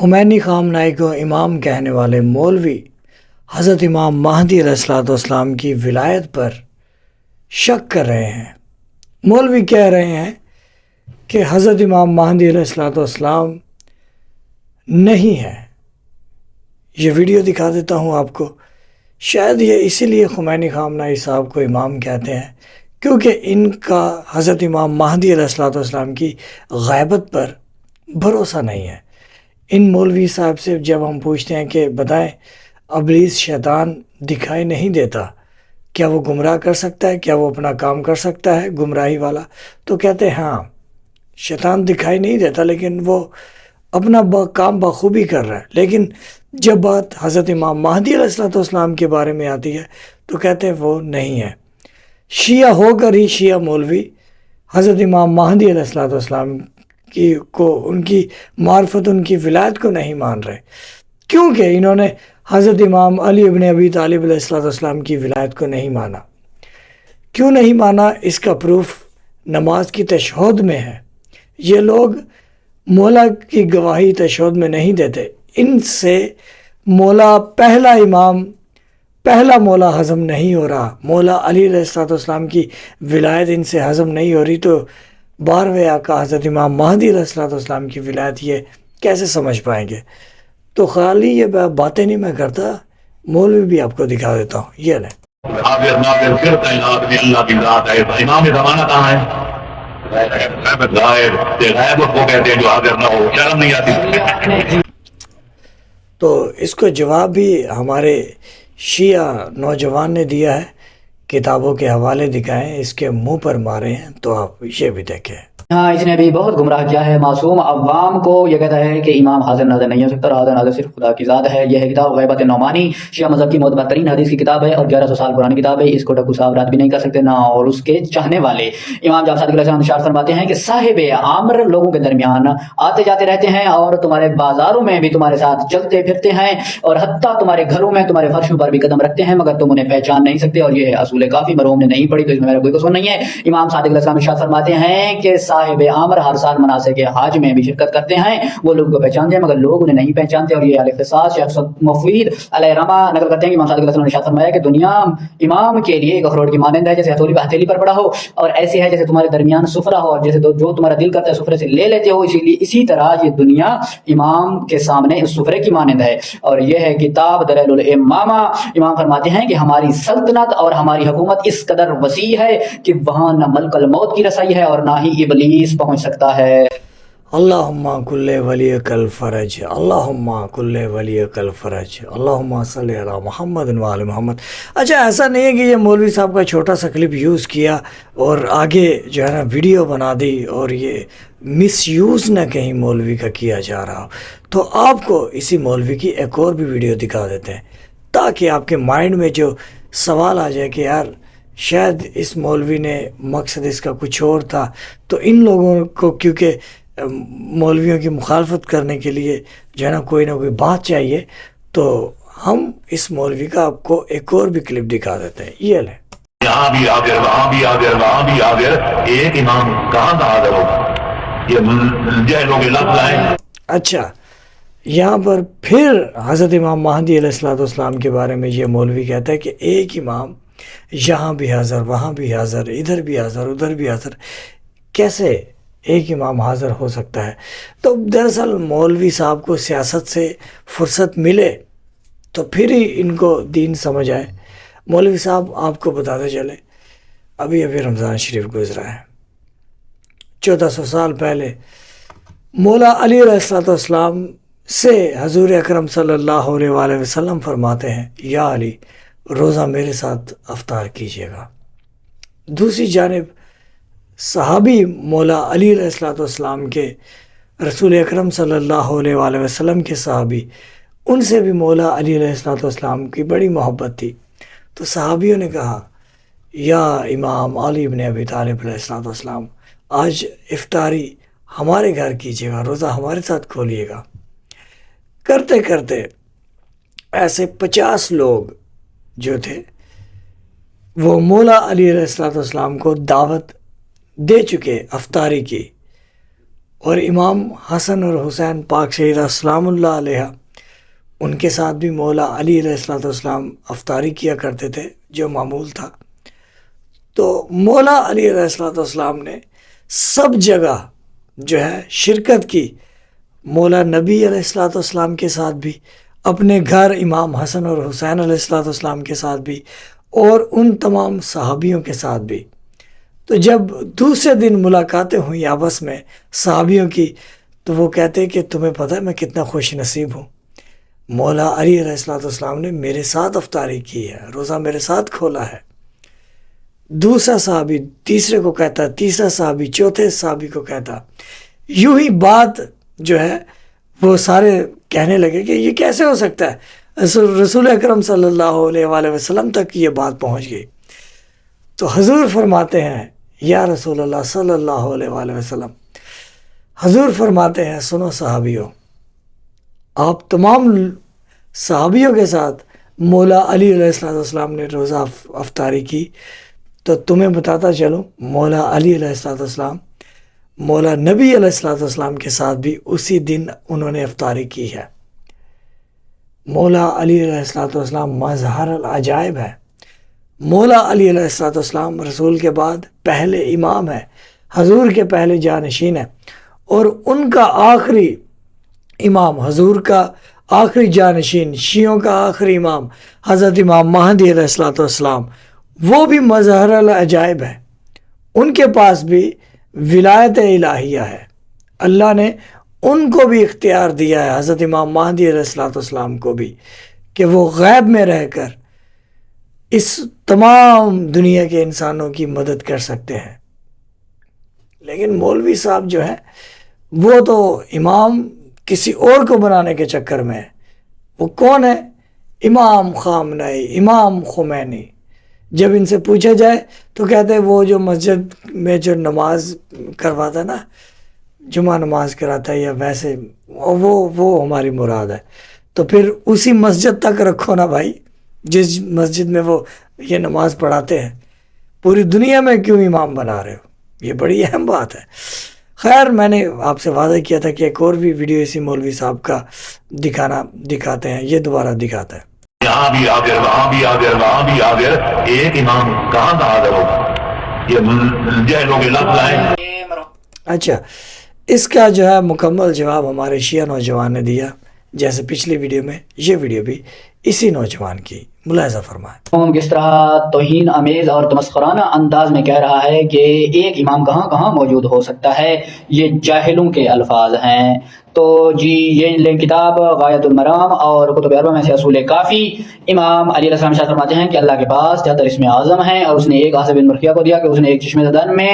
Khomeini خامنائی کو امام کہنے والے مولوی حضرت امام مہدی علیہ السلام کی ولایت پر شک کر رہے ہیں۔ مولوی کہہ رہے ہیں کہ حضرت امام مہدی علیہ السلام نہیں ہے۔ یہ ویڈیو دکھا دیتا ہوں آپ کو۔ شاید یہ اسی لیے خمینی خامنائی صاحب کو امام کہتے ہیں کیونکہ ان کا حضرت امام مہدی علیہ السلام کی غیبت پر بھروسہ نہیں ہے۔ ان مولوی صاحب سے جب ہم پوچھتے ہیں کہ بتائیں ابلیس شیطان دکھائی نہیں دیتا، کیا وہ گمراہ کر سکتا ہے؟ کیا وہ اپنا کام کر سکتا ہے گمراہی والا؟ تو کہتے ہیں ہاں، شیطان دکھائی نہیں دیتا لیکن وہ اپنا کام بخوبی کر رہا ہے۔ لیکن جب بات حضرت امام مہدی علیہ السلام کے بارے میں آتی ہے تو کہتے ہیں وہ نہیں ہے۔ شیعہ ہو کر ہی شیعہ مولوی حضرت امام مہدی علیہ السلام کو ان کی معرفت، ان کی ولایت کو نہیں مان رہے، کیونکہ انہوں نے حضرت امام علی ابن ابی طالب علیہ السلام کی ولایت کو نہیں مانا۔ کیوں نہیں مانا؟ اس کا پروف نماز کی تشہد میں ہے۔ یہ لوگ مولا کی گواہی تشہد میں نہیں دیتے۔ ان سے مولا پہلا مولا ہضم نہیں ہو رہا، مولا علی علیہ السلام کی ولایت ان سے ہضم نہیں ہو رہی، تو 12ویں آقا حضرت امام مہدی علیہ السلام کی ولایت یہ کیسے سمجھ پائیں گے؟ تو خالی یہ باتیں نہیں میں کرتا، مولوی بھی آپ کو دکھا دیتا ہوں، یہ لیں۔ حاضر ناظر پھر تعینات بھی اللہ کی ذات ہے۔ امام زمانہ کہاں ہے؟ غائب۔ غائب کو کہتے ہیں جو حاضر نہ ہو، شرم نہیں آتی؟ تو اس کو جواب بھی ہمارے شیعہ نوجوان نے دیا ہے، کتابوں کے حوالے دکھائیں، اس کے منہ پر مارے ہیں، تو آپ یہ بھی دیکھیں۔ ہاں، اس نے بھی بہت گمراہ کیا ہے معصوم عوام کو۔ یہ کہتا ہے کہ امام حاضر ناظر نہیں ہو سکتا اور حاضر ناظر صرف خدا کی ذات ہے۔ یہ ہے کتاب غیبت نعمانی، شیعہ مذہب کی معتبر ترین حدیث کی کتاب ہے اور 1100 سال پرانی کتاب ہے۔ اس کو ڈاکو صاحب رات بھی نہیں کر سکتے، نہ اور اس کے چاہنے والے۔ امام جعفر صادق علیہ السلام ارشاد فرماتے ہیں کہ صاحب عامر لوگوں کے درمیان آتے جاتے رہتے ہیں اور تمہارے بازاروں میں بھی تمہارے ساتھ چلتے پھرتے ہیں اور حتیٰ تمہارے گھروں میں تمہارے فرشوں پر بھی قدم رکھتے ہیں، مگر تم انہیں پہچان نہیں سکتے۔ اور یہ اصول کافی مرحوم نے نہیں پڑھی تو اس میں میرا کوئی قصور نہیں ہے۔ امام صادق علیہ السلام ارشاد فرماتے ہیں کہ صاحب عامر ہر سال مناسک حج میں بھی شرکت کرتے ہیں، وہ لوگ کو پہچانتے ہیں مگر لوگ انہیں نہیں پہچانتے۔ اور یہ الاختصاص شیخ مفید علیہ رحمہ نقل کرتے ہیں کہ امام صادق علیہ السلام نے ارشاد فرمایا کہ دنیا امام کے لیے ایک اخروٹ کی مانند ہے، جیسے ہتھیلی پر پڑا ہو، اور ایسی ہے جیسے تمہارے درمیان سفرہ ہو، اور جیسے جو تمہارا دل کرتا ہے سفرے سے لے لیتے ہو، اسی طرح یہ دنیا امام کے سامنے اس سفرے کی مانند ہے۔ اور یہ ہے کتاب دلیل الامامہ۔ امام فرماتے ہیں کہ ہماری سلطنت اور ہماری حکومت اس قدر وسیع ہے کہ وہاں نہ ملک الموت کی رسائی ہے اور نہ ہی ابلیس پہنچ سکتا ہے۔ اللہم کل ولیک الفرج، اللہم کل ولیک الفرج، اللہم صلی علی محمد و آل محمد۔ اچھا، ایسا نہیں ہے کہ یہ مولوی صاحب کا چھوٹا سا کلپ یوز کیا اور آگے جو ہے نا ویڈیو بنا دی اور یہ مس یوز نہ کہیں مولوی کا کیا جا رہا ہو، تو آپ کو اسی مولوی کی ایک اور بھی ویڈیو دکھا دیتے ہیں تاکہ آپ کے مائنڈ میں جو سوال آ جائے کہ یار شاید اس مولوی نے مقصد اس کا کچھ اور تھا، تو ان لوگوں کو کیونکہ مولویوں کی مخالفت کرنے کے لیے جو ہے نا کوئی نہ کوئی بات چاہیے، تو ہم اس مولوی کا آپ کو ایک اور بھی کلپ دکھا دیتے ہیں، یہ لیں۔ یہاں بھی حاضر، وہاں بھی حاضر، وہاں بھی حاضر، ایک امام کہاں کا حاضر ہوگا؟ یہ جہلوں کے لفظ ہیں۔ اچھا، یہاں پر پھر حضرت امام مہدی علیہ السلام کے بارے میں یہ مولوی کہتا ہے کہ ایک امام یہاں بھی حاضر، وہاں بھی حاضر، ادھر بھی حاضر، ادھر بھی حاضر۔ کیسے ایک امام حاضر ہو سکتا ہے؟ تو دراصل مولوی صاحب کو سیاست سے فرصت ملے تو پھر ہی ان کو دین سمجھ آئے۔ مولوی صاحب آپ کو بتاتے چلے، ابھی رمضان شریف گزرا ہے، 1400 سال پہلے مولا علی علیہ السلام سے حضور اکرم صلی اللہ علیہ وآلہ وسلم فرماتے ہیں یا علی روزہ میرے ساتھ افطار کیجیے گا۔ دوسری جانب صحابی مولا علی علیہ السلام کے، رسول اکرم صلی اللہ علیہ وآلہ وسلم کے صحابی، ان سے بھی مولا علی علیہ السلام کی بڑی محبت تھی، تو صحابیوں نے کہا یا امام علی ابن ابی طالب علیہ السلام آج افطاری ہمارے گھر کیجیے گا، روزہ ہمارے ساتھ کھولیے گا۔ کرتے کرتے ایسے 50 لوگ جو تھے وہ مولا علی علیہ السلام کو دعوت دے چکے افطاری کی، اور امام حسن اور حسین پاک شہیدہ سلام اللہ علیہ ان کے ساتھ بھی مولا علی علیہ السلام افطاری کیا کرتے تھے جو معمول تھا۔ تو مولا علی علیہ السلام نے سب جگہ جو ہے شرکت کی، مولا نبی علیہ السلام کے ساتھ بھی، اپنے گھر امام حسن اور حسین علیہ السلام کے ساتھ بھی، اور ان تمام صحابیوں کے ساتھ بھی۔ تو جب دوسرے دن ملاقاتیں ہوئیں آپس میں صحابیوں کی، تو وہ کہتے کہ تمہیں پتہ ہے میں کتنا خوش نصیب ہوں، مولا علی علیہ السلام نے میرے ساتھ افطاری کی ہے، روزہ میرے ساتھ کھولا ہے۔ دوسرا صحابی تیسرے کو کہتا، تیسرا صحابی چوتھے صحابی کو کہتا، یوں ہی بات جو ہے وہ سارے کہنے لگے کہ یہ کیسے ہو سکتا ہے، رسول اکرم صلی اللہ علیہ وآلہ وسلم تک یہ بات پہنچ گئی۔ تو حضور فرماتے ہیں یا رسول اللہ صلی اللہ علیہ وآلہ وسلم، حضور فرماتے ہیں سنو صحابیوں، آپ تمام صحابیوں کے ساتھ مولا علی علیہ السلام نے روزہ افطاری کی، تو تمہیں بتاتا چلوں مولا علی علیہ السلام مولا نبی علیہ السلام کے ساتھ بھی اسی دن انہوں نے افطاری کی ہے۔ مولا علی علیہ السلام مظہر العجائب ہے۔ مولا علی علیہ السلام رسول کے بعد پہلے امام ہے، حضور کے پہلے جانشین ہے، اور ان کا آخری امام، حضور کا آخری جانشین، شیعوں کا آخری امام حضرت امام مہدی علیہ السلام، وہ بھی مظہر العجائب ہے۔ ان کے پاس بھی ولایت الہیہ ہے، اللہ نے ان کو بھی اختیار دیا ہے، حضرت امام مہدی علیہ السلام کو بھی، کہ وہ غیب میں رہ کر اس تمام دنیا کے انسانوں کی مدد کر سکتے ہیں۔ لیکن مولوی صاحب جو ہے وہ تو امام کسی اور کو بنانے کے چکر میں ہے۔ وہ کون ہے؟ امام خامنئی، امام خمینی۔ جب ان سے پوچھا جائے تو کہتے ہیں وہ جو مسجد میں جو نماز کرواتا ہے نا، جمعہ نماز کراتا ہے یا ویسے، وہ ہماری مراد ہے۔ تو پھر اسی مسجد تک رکھو نا بھائی، جس مسجد میں وہ یہ نماز پڑھاتے ہیں، پوری دنیا میں کیوں امام بنا رہے ہو؟ یہ بڑی اہم بات ہے۔ خیر، میں نے آپ سے وعدہ کیا تھا کہ ایک اور بھی ویڈیو اسی مولوی صاحب کا دکھاتے ہیں، یہ دوبارہ دکھاتا ہے۔ یہاں بھی حاضر، وہاں بھی حاضر، وہاں بھی حاضر، ایک امام کہاں کا حاضر ہوگا؟ یہ جہلوں کے لفظ ہیں۔ اچھا، اس کا جو ہے مکمل جواب ہمارے شیعہ نوجوان نے دیا، جیسے پچھلی ویڈیو میں، یہ ویڈیو بھی اسی نوجوان کی، ملاحظہ فرمائیں۔ کس طرح توہین آمیز اور تمسخرانہ انداز میں کہہ رہا ہے کہ ایک امام کہاں کہاں موجود ہو سکتا ہے، یہ جاہلوں کے الفاظ ہیں۔ تو جی یہ لیں کتاب غایت المرام اور کتب اربع میں سے اصول کافی۔ امام علی علیہ السلام فرماتے ہیں کہ اللہ کے پاس 73 اسم اعظم ہیں، اور اس نے ایک آصف بن مرخیہ کو دیا کہ اس نے ایک چشمہ زدن میں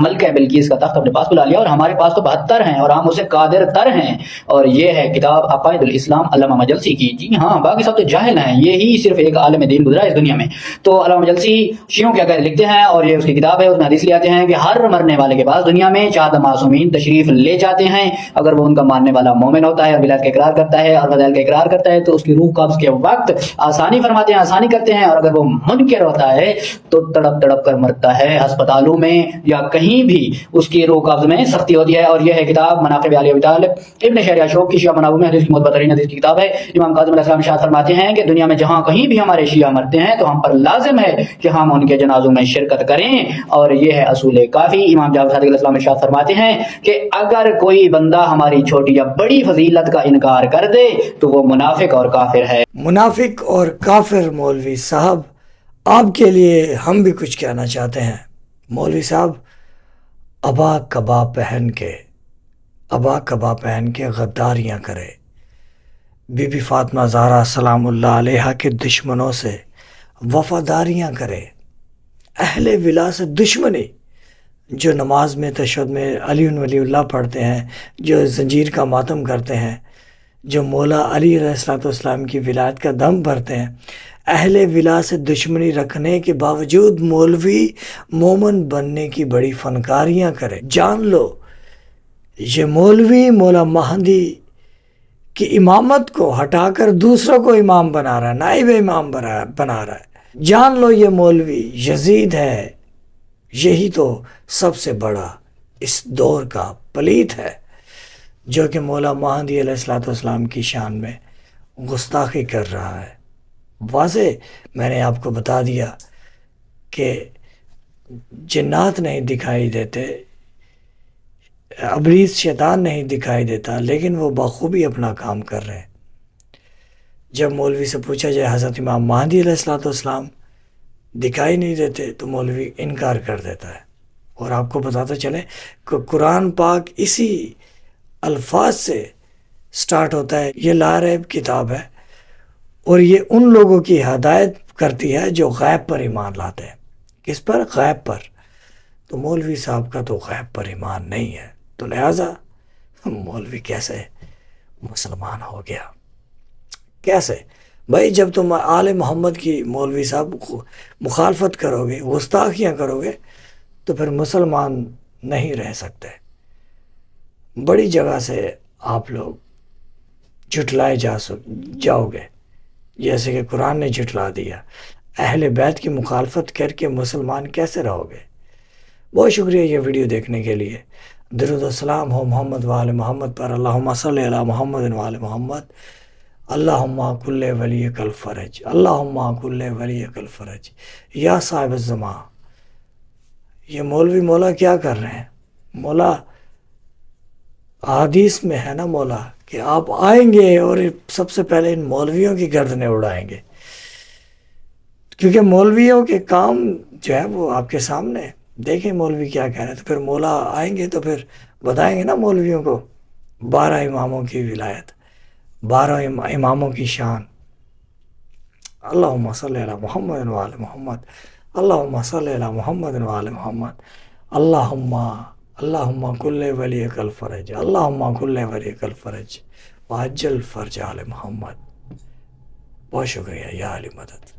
ملکہ بلقیس کا تخت اپنے پاس بلا لیا، اور ہمارے پاس تو 72 ہیں اور ہم اسے قادر تر ہیں۔ اور یہ ہے کتاب عقائد الاسلام علامہ مجلسی کی۔ جی ہاں، باقی سب تو جاہل ہیں، یہی صرف ایک عالم دین گزرا ہے اس دنیا میں۔ تو علامہ مجلسی شیعوں کے عقائد لکھتے ہیں، اور یہ اس کی کتاب ہے، اس میں حدیث لے آتے ہیں کہ ہر مرنے والے کے پاس دنیا میں 4 معصومین تشریف لے جاتے ہیں، اگر وہ ان کا ماننے والا مومن ہوتا ہے اور ولایت کا اقرار کرتا ہے اور فضائل کا اقرار کرتا ہے تو اس کی روح قبض کے وقت آسانی فرماتے ہیں، آسانی کرتے ہیں، اور اگر وہ منکر ہوتا ہے تو تڑپ تڑپ کر مرتا ہے، ہسپتالوں میں یا کہیں بھی اس کی روح قبض میں سختی ہوتی ہے۔ اور یہ ہے کتاب مناقب علی ابی طالب ابن شہریار شوق کی، شیعہ منابع میں حدیث کی معتبر ترین حدیث کی کتاب ہے۔ امام کاظم علیہ السلام ارشاد فرماتے ہیں کہ دنیا میں جہاں کہیں بھی ہمارے شیعہ مرتے ہیں تو ہم پر لازم ہے کہ ہم ان کے جنازوں میں شرکت کریں، اور یہ ہے اصول کافی۔ امام جعفر صادق علیہ السلام ارشاد فرماتے ہیں کہ اگر کوئی بندہ ہماری چھوٹی یا بڑی فضیلت کا انکار کر دے تو وہ منافق اور کافر ہے۔ منافق اور کافر مولوی صاحب، آپ کے لیے ہم بھی کچھ کہنا چاہتے ہیں۔ مولوی صاحب ابا کبا پہن کے غداریاں کرے، بی بی فاطمہ زہرا سلام اللہ علیہ کے دشمنوں سے وفاداریاں کرے، اہل ولا سے دشمنی، جو نماز میں تشہد میں علی ولی اللہ پڑھتے ہیں، جو زنجیر کا ماتم کرتے ہیں، جو مولا علی علیہ السلام کی ولایت کا دم بھرتے ہیں، اہل ولا سے دشمنی رکھنے کے باوجود مولوی مومن بننے کی بڑی فنکاریاں کرے۔ جان لو یہ مولوی مولا مہدی کی امامت کو ہٹا کر دوسروں کو امام بنا رہا ہے، نائب امام بنا رہا ہے۔ جان لو یہ مولوی یزید ہے، یہی تو سب سے بڑا اس دور کا پلیت ہے۔ جو کہ مولا مہدی علیہ الصلوۃ والسلام کی شان میں گستاخی کر رہا ہے. واضح میں نے آپ کو بتا دیا کہ جنات نہیں دکھائی دیتے، ابلیس شیطان نہیں دکھائی دیتا، لیکن وہ بخوبی اپنا کام کر رہے ہیں. جب مولوی سے پوچھا جائے حضرت امام مہدی علیہ الصلوۃ والسلام دکھائی نہیں دیتے تو مولوی انکار کر دیتا ہے. اور آپ کو بتاتا چلے کہ قرآن پاک اسی الفاظ سے سٹارٹ ہوتا ہے. یہ لا ریب کتاب ہے اور یہ ان لوگوں کی ہدایت کرتی ہے جو غیب پر ایمان لاتے ہیں. کس پر؟ غیب پر. تو مولوی صاحب کا تو غیب پر ایمان نہیں ہے، تو لہٰذا مولوی کیسے مسلمان ہو گیا؟ کیسے؟ بھائی جب تم آل محمد کی مولوی صاحب مخالفت کرو گے، گستاخیاں کرو گے، تو پھر مسلمان نہیں رہ سکتے. بڑی جگہ سے آپ لوگ جھٹلائے جاؤ گے، جیسے کہ قرآن نے جھٹلا دیا. اہل بیت کی مخالفت کر کے مسلمان کیسے رہو گے؟ بہت شکریہ یہ ویڈیو دیکھنے کے لیے. درود و سلام ہو محمد و آل محمد پر. اللہم صلی علی محمد و آل محمد. اللہم کل ولیک الفرج، اللہم کل ولیک الفرج یا صاحب الزمان. یہ مولوی مولا کیا کر رہے ہیں؟ مولا حدیث میں ہے نا مولا کہ آپ آئیں گے اور سب سے پہلے ان مولویوں کی گردنیں اڑائیں گے، کیونکہ مولویوں کے کام جو ہے وہ آپ کے سامنے. دیکھیں مولوی کیا کہہ رہے ہیں. تو پھر مولا آئیں گے تو پھر بتائیں گے نا مولویوں کو 12 اماموں کی ولایت، 12 اماموں کی شان. اللہم صلی علی محمد و آل محمد. اللہم صلی علی محمد و آل محمد. اللہم کل ولیک الفرج، اللہم کل ولیک الفرج وعجل فرج آل محمد. بہت شکریہ یا علی مدد.